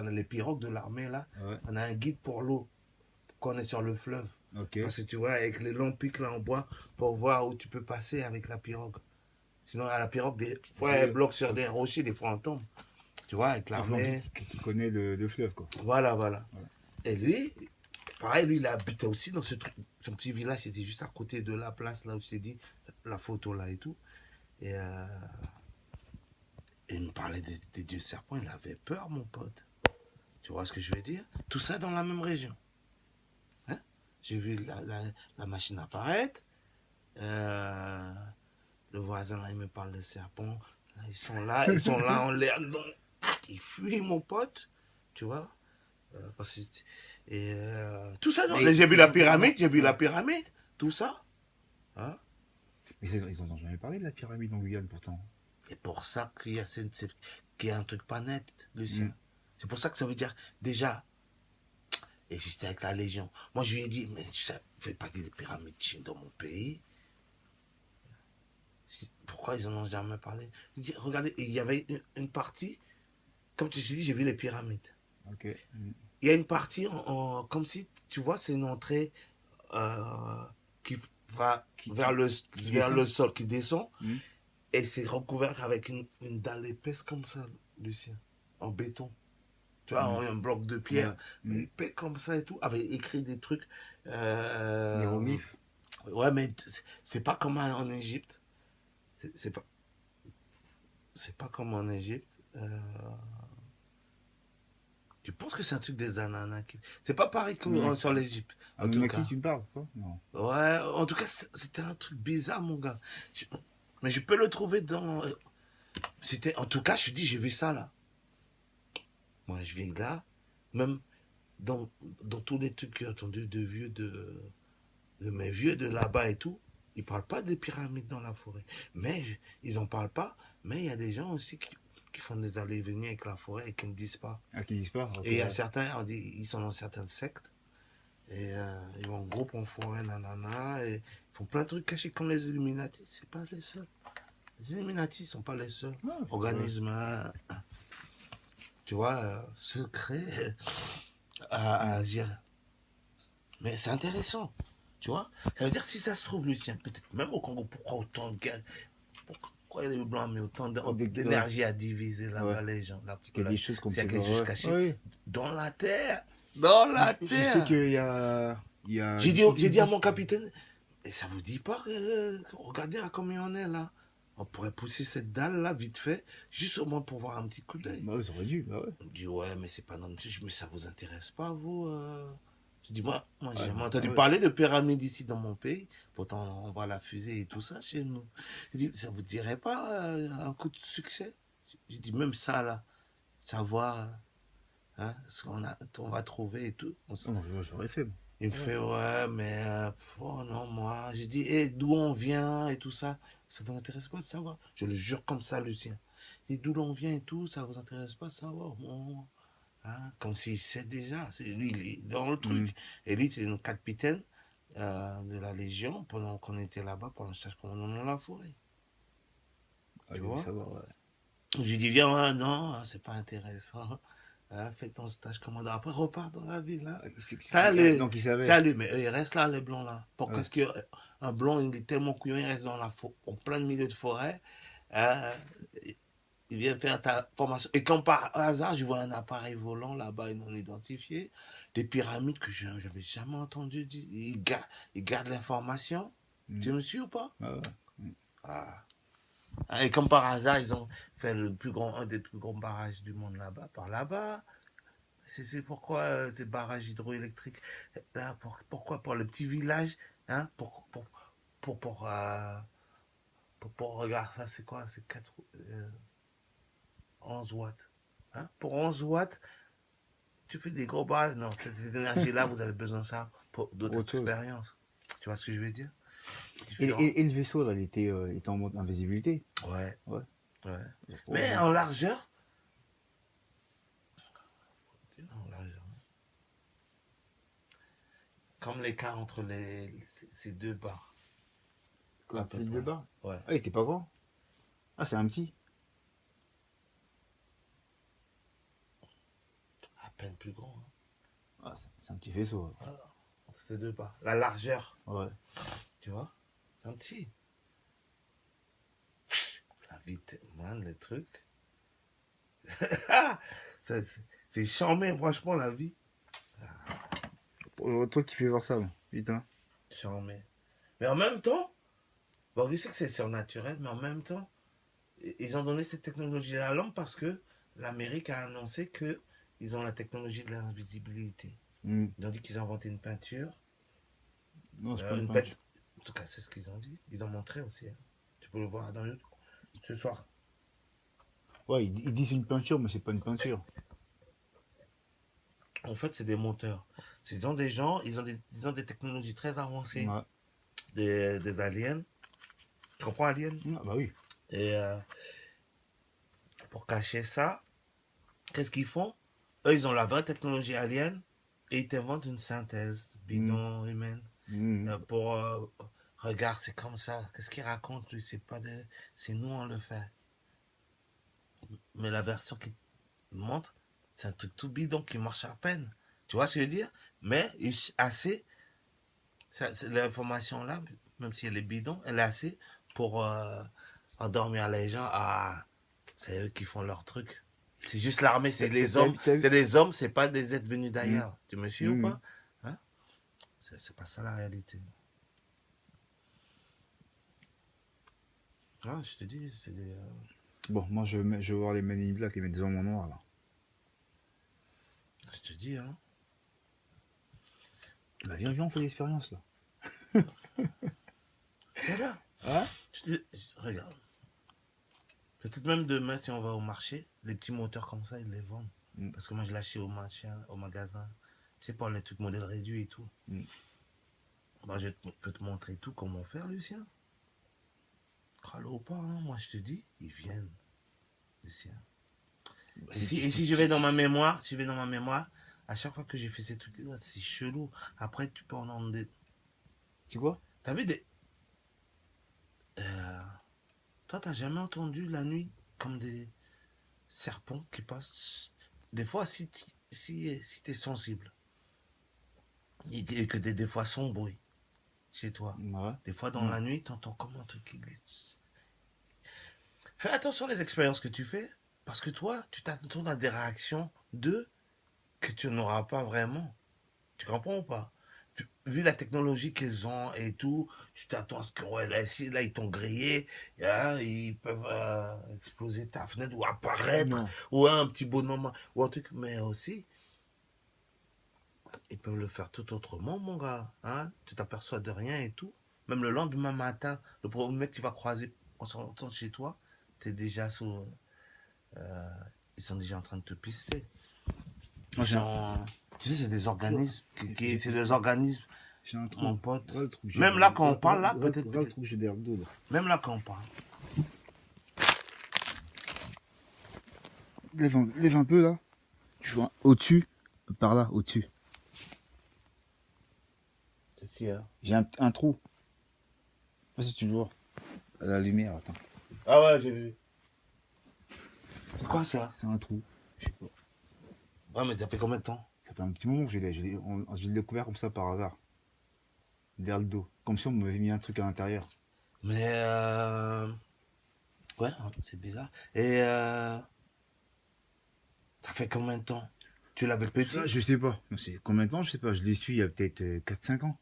les pirogues de l'armée, là. Ouais. On a un guide pour l'eau, quand on est sur le fleuve. Ok. Parce que tu vois, avec les longs pics là en bois, pour voir où tu peux passer avec la pirogue. Sinon, à la pirogue, des fois, elle bloque sur des rochers, des fois, on tombe. Tu vois, avec Il faut un l'armée. qui connaît le fleuve, quoi. Voilà, voilà. Voilà. Et lui, pareil, lui, il habitait aussi dans ce truc. Son petit village, c'était juste à côté de la place, là où je t'ai dit, la photo là et tout. Et il me parlait des dieux serpents, il avait peur, mon pote. Tu vois ce que je veux dire? Tout ça dans la même région. Hein? J'ai vu la machine apparaître. Euh, le voisin, là, il me parle de serpents. Là, ils sont là en l'air. Donc, ils fuient, mon pote. Tu vois? Parce que, et tout ça, non. Mais J'ai vu la non, pyramide, j'ai vu ouais. la pyramide. Tout ça. Hein? Mais ils en ont jamais parlé de la pyramide en Guyane, pourtant. C'est pour ça qu'il y a, qu'il y a un truc pas net, Lucien. Mm. C'est pour ça que ça veut dire, déjà, et j'étais avec la Légion. Moi, je lui ai dit, mais tu sais, fais pas des pyramides chines dans mon pays. Pourquoi ils en ont jamais parlé? Je dis, regardez, il y avait une partie, comme tu te dis, j'ai vu les pyramides. Ok. Mm. Il y a une partie, comme si, tu vois, c'est une entrée euh, qui va Qui vers descend. le sol, qui descend, Mm. et c'est recouvert avec une dalle épaisse comme ça, Lucien, en béton. Tu vois, Mm. un bloc de pierre, Ouais. mais Mm. épais comme ça et tout, avec écrit des trucs. Hiéroglyphe. Ouais, mais c'est pas comme en Égypte. C'est pas, c'est pas comme en Égypte. Tu penses que c'est un truc des Anunnaki? C'est pas pareil que Anunnaki. sur l'Égypte, en tout Anunnaki, cas. tu me parles, quoi? Non. Ouais, en tout cas, c'était un truc bizarre, mon gars. Mais je peux le trouver dans. C'était, en tout cas, je te dis, j'ai vu ça là. Moi, je viens de là, même dans, dans tous les trucs que j'ai entendus de vieux de mes vieux de là-bas et tout, ils parlent pas des pyramides dans la forêt. Mais ils en parlent pas. Mais il y a des gens aussi qui font des allées-venues avec la forêt et qui ne disent pas. Ah, qui disparaît? Ok, Et il y a ouais. certains, on dit, ils sont dans certaines sectes. Et ils vont en groupe en forêt, nanana. Et ils font plein de trucs cachés comme les Illuminati. C'est pas les seuls. Les Illuminati ne sont pas les seuls Ouais, ouais. organismes, tu vois, secrets à agir. Mais c'est intéressant. Tu vois? Ça veut dire, si ça se trouve, Lucien, peut-être même au Congo, pourquoi autant de guerres? Pourquoi les Blancs ont mis autant Ouais. d'énergie à diviser Ouais. là-bas les gens, la Parce qu'il y a des choses population? comme S'il y ça. a quelque chose Ouais. caché Ouais. dans la terre. Dans la Je sais terre. qu'il y a. Il y a. J'ai Ils dit à disent mon que. capitaine, et ça vous dit pas, regardez à combien on est là. On pourrait pousser cette dalle là vite fait, juste au moins pour voir un petit coup d'œil. Bah ouais, ça aurait dû. Bah ouais. Il me dit ouais, mais c'est pas normal. Mais ça vous intéresse pas, vous Je dis moi j'ai Ouais, jamais bah entendu ouais. parler de pyramide ici dans mon pays. Pourtant, on voit la fusée et tout ça chez nous. Je dis, ça vous dirait pas un coup de succès? J'ai dit, même ça là, savoir ce on va trouver et tout. Non, moi, j'aurais fait. Moi. Il me Ouais. fait, ouais, mais oh non, moi. J'ai dit, et d'où on vient et tout ça. Ça vous intéresse pas de savoir? Je le jure comme ça, Lucien. Et d'où l'on vient et tout, ça vous intéresse pas de savoir? Bon, comme s'il sait déjà. C'est lui, il est dans le Mm. truc. Et lui, c'est notre capitaine de la Légion pendant qu'on était là-bas pour le chasse commandant dans la forêt. Ah, Tu il devait vois? savoir, ouais. Je lui dis, viens, ouais, non, c'est pas intéressant. Fais ton stage commandant. Après, repars dans la ville. Ah, donc il Ça savait. allait, mais eux, ils restent là, les blancs là. Pourquoi Ouais. est-ce qu'un blanc, il est tellement couillon, il reste dans en plein milieu de forêt. hein, il vient faire ta formation. Et quand par hasard, je vois un appareil volant là-bas, non identifié, des pyramides que je n'avais jamais entendu dire. Il garde l'information. Mm. Tu me suis ou pas? Ouais, ouais. Mm. Ah. Et comme par hasard, ils ont fait un des plus grands barrages du monde là-bas, par là-bas. C'est pourquoi ces barrages hydroélectriques, là, pourquoi pour le petit village, hein, pour, pour, euh, regarde, ça c'est quoi? C'est 11 watts. Hein? Pour 11 watts, tu fais des gros barrages. Non, cette énergie-là, vous avez besoin de ça pour Pour d'autres autre chose. expériences. Tu vois ce que je veux dire? Et, Différent. et le vaisseau, là, il était en mode invisibilité. Ouais, Ouais. ouais. Oh, Mais ouais. en largeur, en largeur, comme l'écart entre ces deux barres, à Quoi, peu c'est deux près. barres? Ouais. Ah, il était pas grand. Ah, c'est un petit. peine plus grand. Hein. Ah, c'est un petit vaisseau. Voilà. Entre ces deux pas. La largeur, Ouais. tu vois, c'est un petit. La vitesse, man, le truc. C'est charmé, franchement, la vie. Le truc qui fait voir ça, bon. Putain. Charmé. Mais en même temps, bon, je sais que c'est surnaturel, mais en même temps, ils ont donné cette technologie à l'homme parce que l'Amérique a annoncé que ils ont la technologie de l'invisibilité. Hmm. Ils ont dit qu'ils ont inventé une peinture. Non, c'est pas Une une peinture. peinture. En tout cas, c'est ce qu'ils ont dit. Ils ont montré aussi. Hein. Tu peux le voir dans YouTube ce soir. Ouais, ils disent une peinture, mais c'est pas une peinture. En fait, c'est des monteurs. Ils ont des gens, ils ont des technologies très avancées, Ouais. des aliens. Tu comprends, aliens? Ah, bah oui. Et pour cacher ça, qu'est-ce qu'ils font? Eux, ils ont la vraie technologie alien et ils t'inventent une synthèse bidon humaine. Hmm. Pour regarde, c'est comme ça. Qu'est-ce qu'il raconte, lui? C'est pas de... C'est nous, on le fait. Mais la version qu'il montre, c'est un truc tout bidon qui marche à peine. Tu vois ce que je veux dire? Mais assez, l'information là, même si elle est bidon, elle est assez pour endormir les gens. Ah, c'est eux qui font leur truc. C'est juste l'armée, c'est les hommes. C'est des hommes, c'est pas des êtres venus d'ailleurs. Tu me suis ou pas? Hein? C'est pas ça la réalité. Ah, je te dis, c'est des... Bon, moi je vais voir les Men in Black, ils mettent des hommes en noir là. Je te dis, hein. Bah viens, on fait l'expérience là. Voilà. Hein? Regarde. Peut-être même demain, si on va au marché, les petits moteurs comme ça, ils les vendent. Parce que moi, je l'achète au magasin. Tu sais, pour les trucs modèles réduits et tout. Moi, je peux te montrer tout, comment faire, Lucien. Cralo ou pas, hein, moi, je te dis, ils viennent, Lucien. Bah, Et si je vais dans ma mémoire, à chaque fois que j'ai fait ces trucs-là, c'est chelou. Après, tu peux en demander. Tu quoi? T'as vu des... Toi, t'as jamais entendu la nuit comme des serpents qui passent. Des fois, si t'es sensible et que des fois son bruit chez toi, Ouais. des fois dans la nuit, t'entends comme un truc qui glisse. Fais attention aux expériences que tu fais parce que toi, tu t'attends à des réactions que tu n'auras pas vraiment. Tu comprends ou pas? Vu la technologie qu'ils ont et tout, tu t'attends à ce que ouais, là, ils t'ont grillé, hein, ils peuvent exploser ta fenêtre ou apparaître, ou un petit bonhomme, ou un truc, mais aussi, ils peuvent le faire tout autrement, mon gars. Hein? Tu t'aperçois de rien et tout. Même le lendemain matin, le premier mec que tu vas croiser en sortant de chez toi, t'es déjà sous. Ils sont déjà en train de te pister. Tu sais, c'est des organismes. C'est des organismes. J'ai un trou. Mon pote. Ouais, le trou que Même là, quand on parle, là, peut-être. Le trou que j'ai derrière le dos, là. Même là, quand on parle. Lève un peu, là. Je vois au-dessus. Par là, au-dessus. Qu'est-ce qu'il y a? J'ai un trou. Je sais pas si tu le vois. À la lumière, attends. Ah ouais, j'ai vu. C'est quoi ça? C'est un trou. Je sais pas. Ouais, mais ça fait combien de temps? Ça fait un petit moment que je l'ai découvert comme ça par hasard. Derrière le dos. Comme si on m'avait mis un truc à l'intérieur. Mais ouais, c'est bizarre. Et ça fait combien de temps? Tu l'avais petit? Je sais pas. C'est combien de temps? Je sais pas. Je l'ai su il y a peut-être 4-5 ans.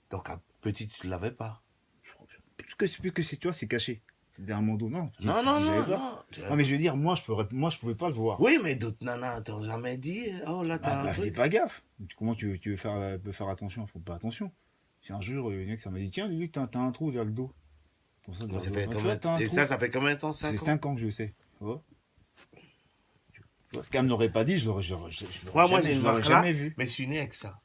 Donc à petit, tu l'avais pas? Je crois. Plus que c'est, tu vois, c'est caché. C'est derrière mon dos. Non. Non. Non, mais je veux dire, moi, je pouvais pas le voir. Oui, mais d'autres nanas t'ont jamais dit, oh là, t'as un Fais truc. pas gaffe. Comment tu veux faire attention? Faut pas attention. Si un jour, il y en a qui ça m'a dit, tiens, Luc, t'as un trou vers le dos. Pour ça, Ça fait combien... Et ça fait combien de temps? 5 ans? C'est 5 ans que je sais. Tu vois? Ce qu'elle me l'aurait pas dit, je l'aurais Moi, j'ai une jamais marque là, vu. mais je suis né avec ça.